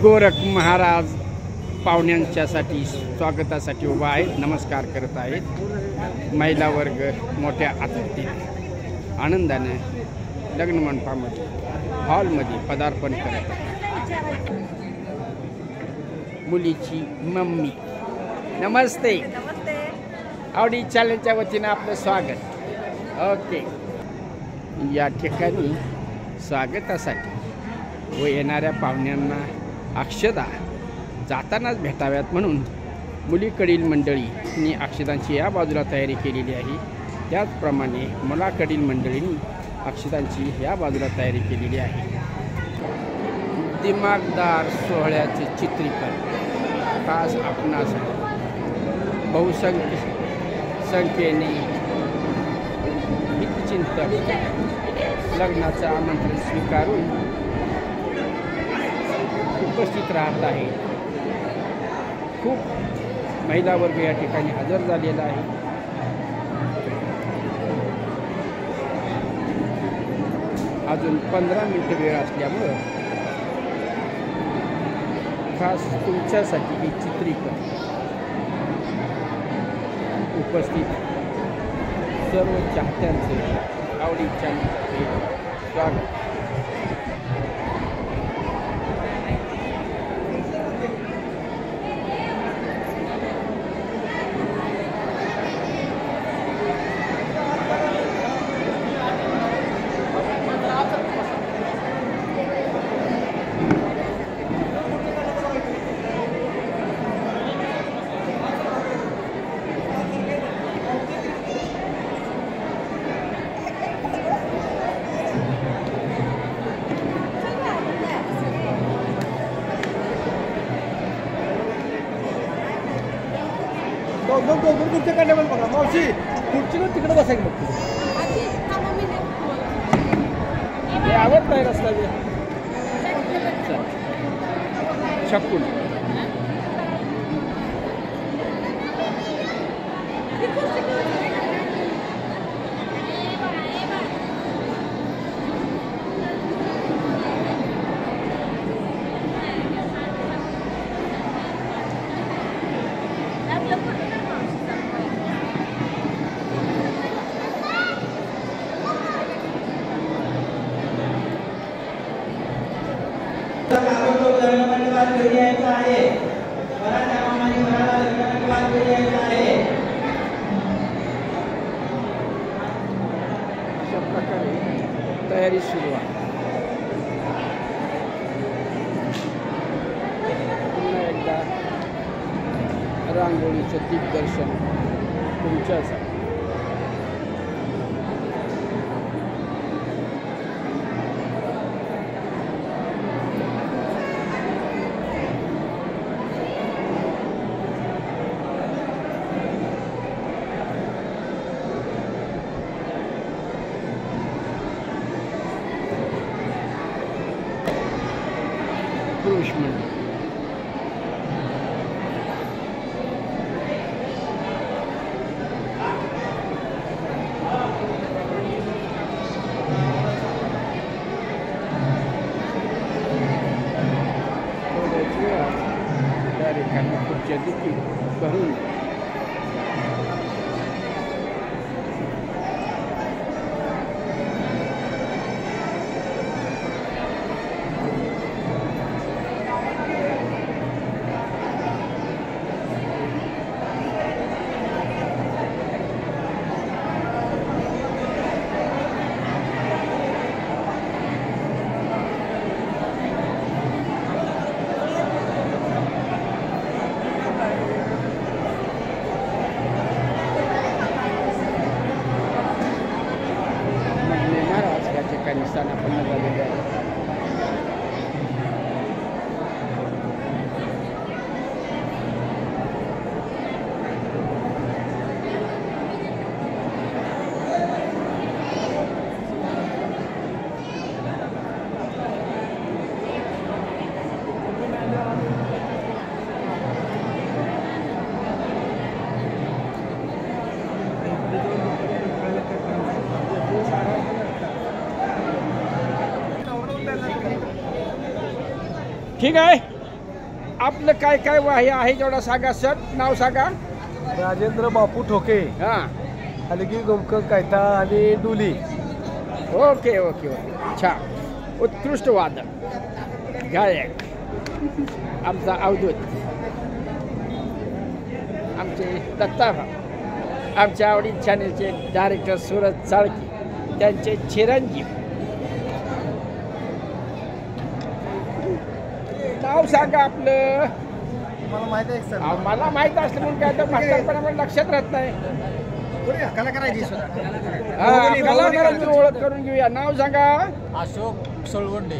गोरख महाराज पाहुण्यांच्यासाठी स्वागतासाठी उभा आहेत, नमस्कार करत आहेत। महिला वर्ग मोठ्या आनंदाने आनंदाने लग्न मंडपामध्ये हॉलमध्ये पदार्पण करत आहेत। मुलीची मम्मी नमस्ते, आवडी चॅनलच्या वतीने आपलं स्वागत। ओके, या ठिकाणी स्वागतासाठी व येणाऱ्या पाहुण्यांना अक्षदा जातानाच भेटाव्यात म्हणून मुलीकडील मंडळींनी अक्षदांची या बाजूला तयारी केलेली आहे। त्याचप्रमाणे मुलाकडील मंडळींनी अक्षदांची या बाजूला तयारी केलेली आहे। दिमागदार सोहळ्याचे चित्रीकरण खास आपणास बहुसंख्येने हितचिंतक लग्नाचं आमंत्रण स्वीकारून उपस्थित राहत आहे। खूप महिला वर्ग या ठिकाणी हजर झालेला आहे। अजून 15 मिनिट वेळ असल्यामुळे खास तुमच्यासाठी हे चित्रीकरण उपस्थित सर्व चाहत्यांचे आवडीच्या स्वागत। खुर्च्या बघा मावशी, खुर्चीवर तिकडे बसायला बघतो आवड नाही रस्ता शकून तयारी सुरू आहे। पुन्हा एकदा रांगोळीचं दिग्दर्शन तुमच्यासाठी। पुरुष मंडळ त्या ठिकाणी खुर्च्या देखील भरून स्थानापन्न झालेले आहे। ठीक आहे। आपलं काय काय हे आहे तेवढा सांगा सर, नाव सांगा. राजेंद्र बापू ठोके, हां, हलगी गोमक कायता आणि डुली. ओके ओके ओके, छान. उत्कृष्ट वादक गायक आमचा अवधूत, आमचे दत्ताभाऊ, आमच्या आवडीत चॅनेलचे डायरेक्टर सूरज चाळकी, त्यांचे चिरंजीव. नाव सांगा आपलं. मला माहिती आहे सर. अहो, मला माहीत असलं म्हणून काय तर म्हातारपणामध्ये लक्षात राहत नाही. कलाकाराची कलाकारांची ओळख करून घेऊया. नाव सांगा. अशोक सोळवंडे,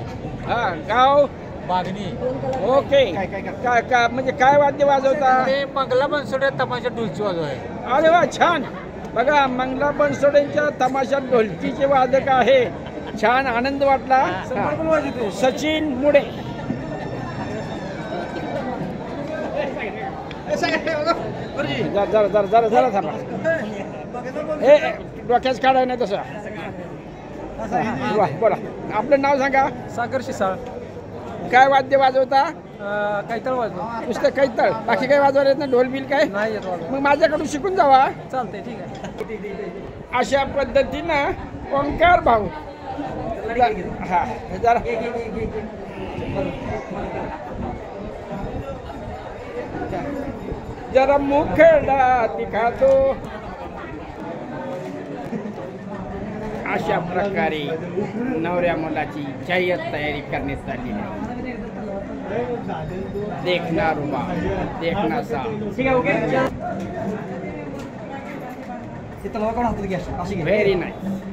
हा, गाव बागणी. ओके. काय काय म्हणजे काय वाद्य वाजवता? ते मंगला बनसोडे तमाशा ढोलची वाजव आहे. अरे वा, छान. बघा, मंगला बनसोडेंच्या तमाशात ढोलकीचे वादक आहे. छान, आनंद वाटला. हा. सचिन मुडे. जरा जरा जरा जरा थांबा. हे डोक्याच काढाय नाही तसं. वा, बोला. आपलं नाव सांगा. सागर शिसाळ, काय वाद्य वाजवता? कायतळ वाजव. नुसतं कैतळ, बाकी काही वाजवायला येत नाही? ढोल बिल काय? नाही येत वाजव. मग माझ्याकडून शिकून जावा. चालतंय, ठीक आहे. अशा पद्धतीनं ओंकार भाऊ. हा, जरा जरा मुखडा दिखातो. अशा प्रकारे नवऱ्या मुलाची जय्यत तयारी करण्यात आली आहे. देखना रुबा, देखना सा. Very nice.